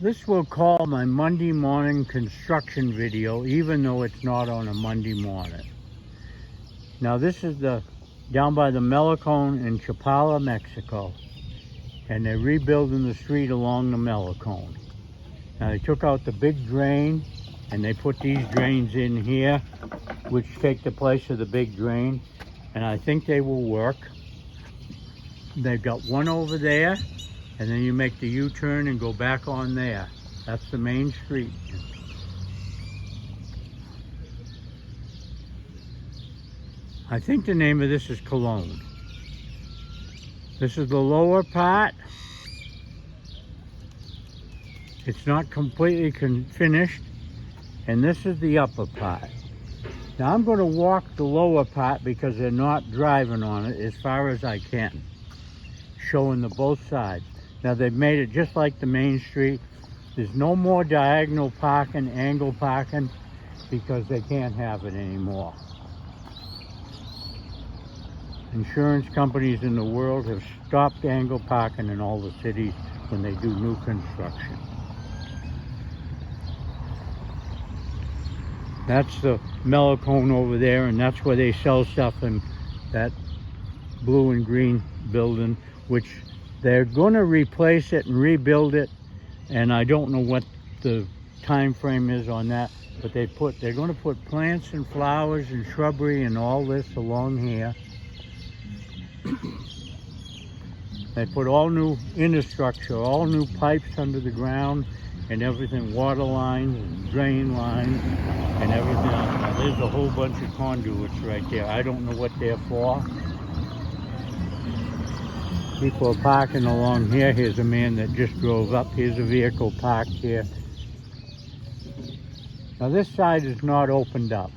This we'll call my Monday morning construction video, even though it's not on a Monday morning. Now this is down by the Melone in Chapala, Mexico. And they're rebuilding the street along the Melone. Now they took out the big drain and they put these drains in here, which take the place of the big drain. And I think they will work. They've got one over there, and then you make the U-turn and go back on there. That's the main street. I think the name of this is Melone. This is the lower part. It's not completely finished. And this is the upper part. Now I'm going to walk the lower part because they're not driving on it as far as I can, showing the both sides. Now they've made it just like the main street. There's no more diagonal parking, angle parking, because they can't have it anymore. Insurance companies in the world have stopped angle parking in all the cities when they do new construction. That's the Melone over there, and that's where they sell stuff in that blue and green building, which they're going to replace it and rebuild it, and I don't know what the time frame is on that, but they're going to put plants and flowers and shrubbery and all this along here. They put all new infrastructure, all new pipes under the ground and everything, water lines and drain lines and everything else. Now there's a whole bunch of conduits right there. I don't know what they're for. People are parking along here. Here's a man that just drove up. Here's a vehicle parked here. Now this side is not opened up.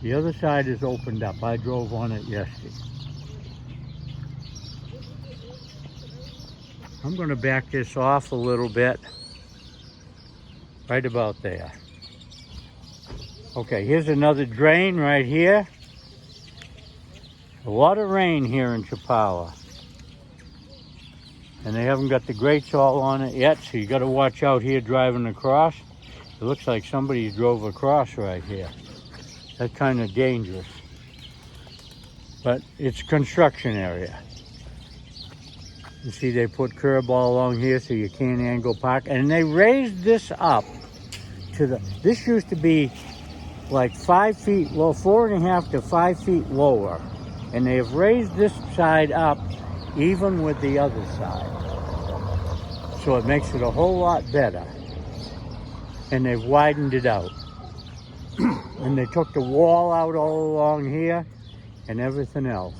The other side is opened up. I drove on it yesterday. I'm going to back this off a little bit, right about there. Okay, here's another drain right here. A lot of rain here in Chapala. And they haven't got the grates all on it yet, so you got to watch out here driving across. It looks like somebody drove across right here. That's kind of dangerous. But it's a construction area. You see they put curb all along here so you can't angle park. And they raised this up to this used to be like 5 feet low, 4.5 to 5 feet lower. And they have raised this side up even with the other side. So it makes it a whole lot better. And they've widened it out. And they took the wall out all along here and everything else.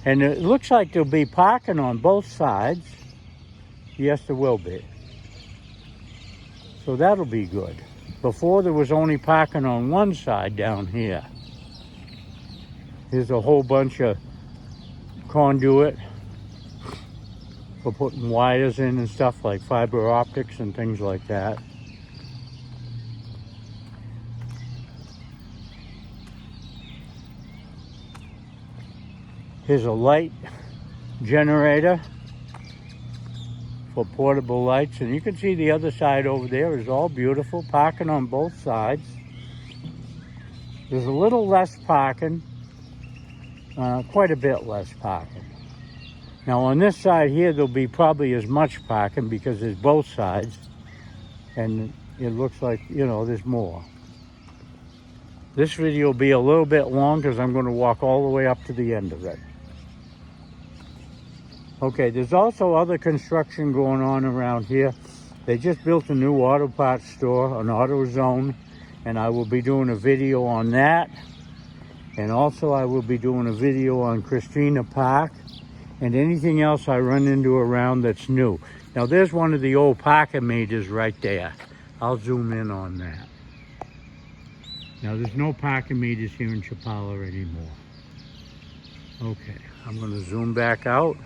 And it looks like there'll be parking on both sides. Yes, there will be. So that'll be good. Before there was only parking on one side down here. Here's a whole bunch of conduit for putting wires in and stuff like fiber optics and things like that. Here's a light generator for portable lights, and you can see the other side over there is all beautiful, parking on both sides. There's a little less parking, quite a bit less parking. Now on this side here there'll be probably as much parking because there's both sides, and it looks like, you know, there's more. This video will be a little bit long because I'm going to walk all the way up to the end of it. Okay, there's also other construction going on around here. They just built a new auto parts store, an auto zone, and I will be doing a video on that. And also I will be doing a video on Christina Park and anything else I run into around that's new. Now there's one of the old Parka Meters right there. I'll zoom in on that. Now there's no Parka Meters here in Chapala anymore. Okay, I'm going to zoom back out.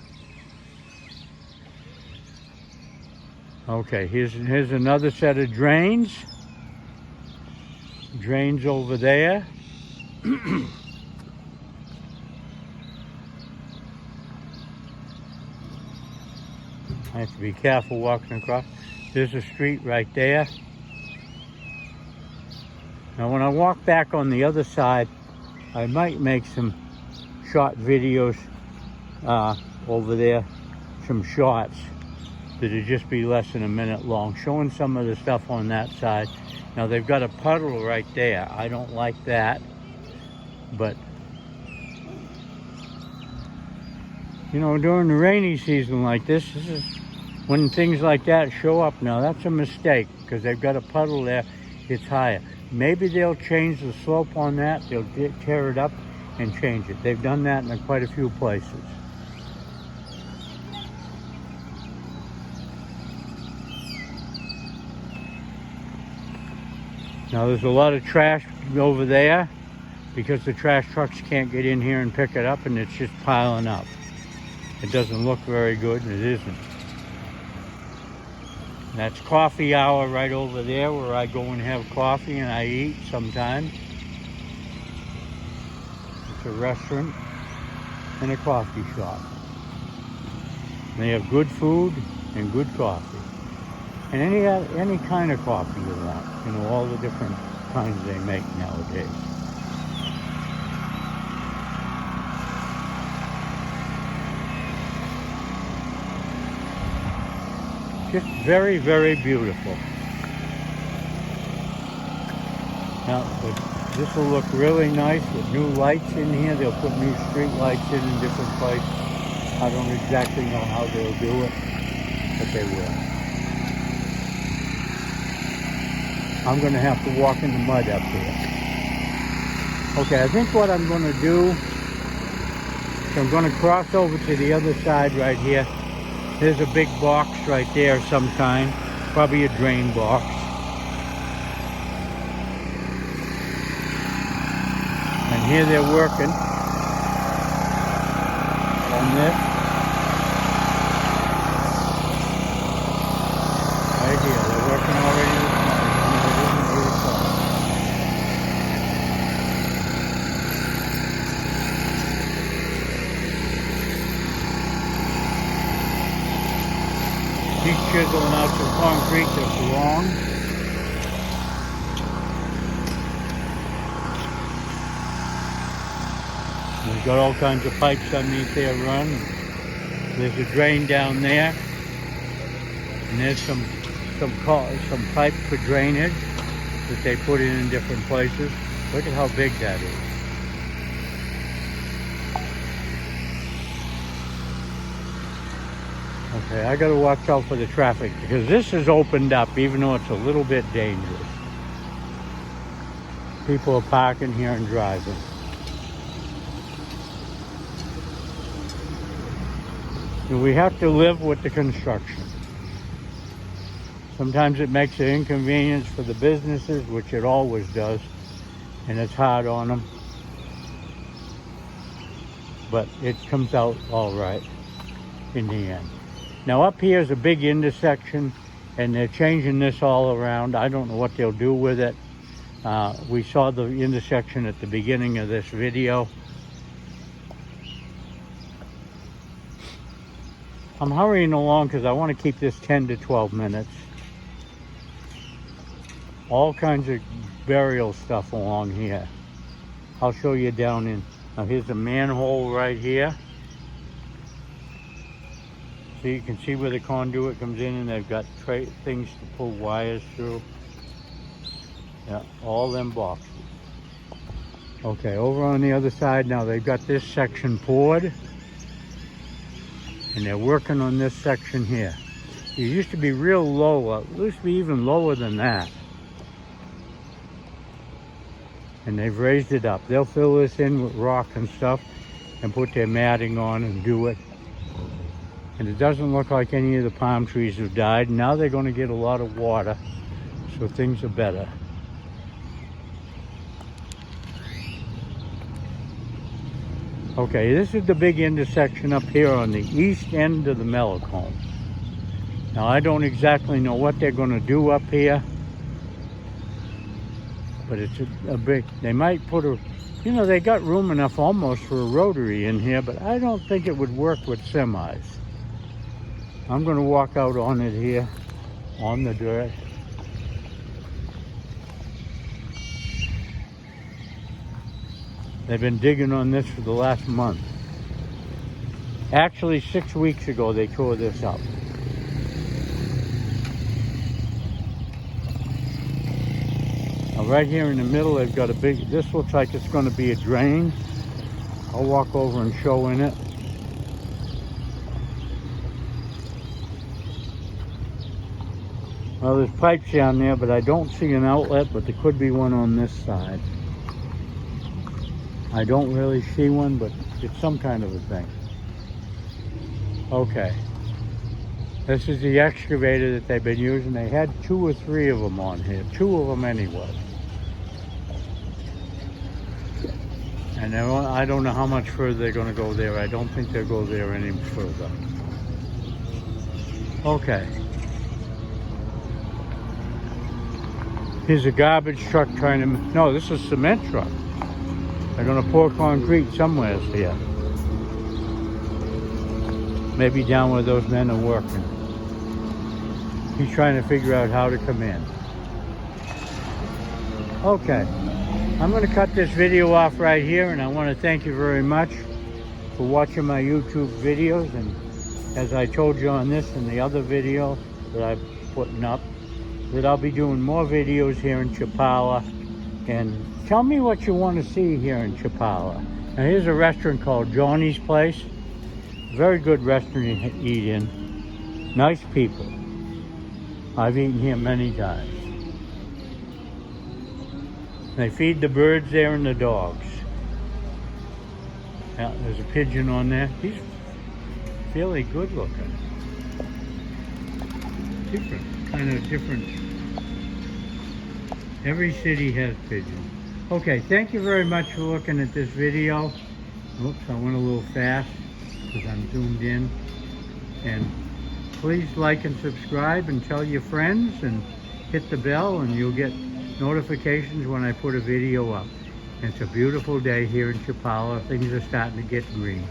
Okay, here's another set of drains. Drains over there. I have to be careful walking across. There's a street right there. Now when I walk back on the other side, I might make some short videos over there, some shots that'll just be less than a minute long, showing some of the stuff on that side. Now they've got a puddle right there. I don't like that, but you know, during the rainy season like this is when things like that show up. Now that's a mistake because they've got a puddle there, it's higher. Maybe they'll change the slope on that, they'll tear it up and change it. They've done that in quite a few places. Now there's a lot of trash over there because the trash trucks can't get in here and pick it up, and it's just piling up. It doesn't look very good, and it isn't. And that's coffee hour right over there where I go and have coffee and I eat sometimes. It's a restaurant and a coffee shop. And they have good food and good coffee. And any kind of coffee you want. You know, all the different kinds they make nowadays. Just very, very beautiful. Now, this will look really nice with new lights in here. They'll put new street lights in different places. I don't exactly know how they'll do it, but they will. I'm going to have to walk in the mud up here. Okay, I think what I'm going to do is I'm going to cross over to the other side right here. There's a big box right there of some kind, probably a drain box. And here they're working on this. Right here, they're working already this morning. He's chiseling out some concrete that's long. He's got all kinds of pipes underneath there run. There's a drain down there. And there's some pipe for drainage that they put in different places. Look at how big that is. Okay, I gotta watch out for the traffic because this is opened up even though it's a little bit dangerous. People are parking here and driving. And we have to live with the construction. Sometimes it makes an inconvenience for the businesses, which it always does, and it's hard on them. But it comes out all right in the end. Now up here is a big intersection, and they're changing this all around. I don't know what they'll do with it. We saw the intersection at the beginning of this video. I'm hurrying along because I want to keep this 10 to 12 minutes. All kinds of burial stuff along here. I'll show you down in. Now here's a manhole right here. So you can see where the conduit comes in, and they've got things to pull wires through. Yeah, all them boxes. Okay, over on the other side now they've got this section poured. And they're working on this section here. It used to be real low, it used to be even lower than that. And they've raised it up. They'll fill this in with rock and stuff and put their matting on and do it. And it doesn't look like any of the palm trees have died. Now they're going to get a lot of water, so things are better. Okay, this is the big intersection up here on the east end of the Melone. Now I don't exactly know what they're going to do up here, but it's a big, they might put a, you know, they got room enough almost for a rotary in here, but I don't think it would work with semis. I'm going to walk out on it here, on the dirt. They've been digging on this for the last month. Actually, 6 weeks ago, they tore this up. Now, right here in the middle, they've got a big, this looks like it's going to be a drain. I'll walk over and show in it. Well, there's pipes down there, but I don't see an outlet, but there could be one on this side. I don't really see one, but it's some kind of a thing. Okay. This is the excavator that they've been using. They had 2 or 3 of them on here. 2 of them anyway. And I don't know how much further they're going to go there. I don't think they'll go there any further. Okay. Here's a garbage truck trying to... No, this is a cement truck. They're going to pour concrete somewhere here. Maybe down where those men are working. He's trying to figure out how to come in. Okay. I'm going to cut this video off right here, and I want to thank you very much for watching my YouTube videos. And as I told you on this and the other video that I'm putting up, that I'll be doing more videos here in Chapala. And tell me what you want to see here in Chapala. Now, here's a restaurant called Johnny's Place. Very good restaurant to eat in. Nice people. I've eaten here many times. They feed the birds there and the dogs. Yeah, there's a pigeon on there. He's fairly good looking. Different, kind of different. Every city has pigeons. Okay, thank you very much for looking at this video. Oops, I went a little fast because I'm zoomed in. And please like and subscribe and tell your friends and hit the bell and you'll get notifications when I put a video up. It's a beautiful day here in Chapala. Things are starting to get green.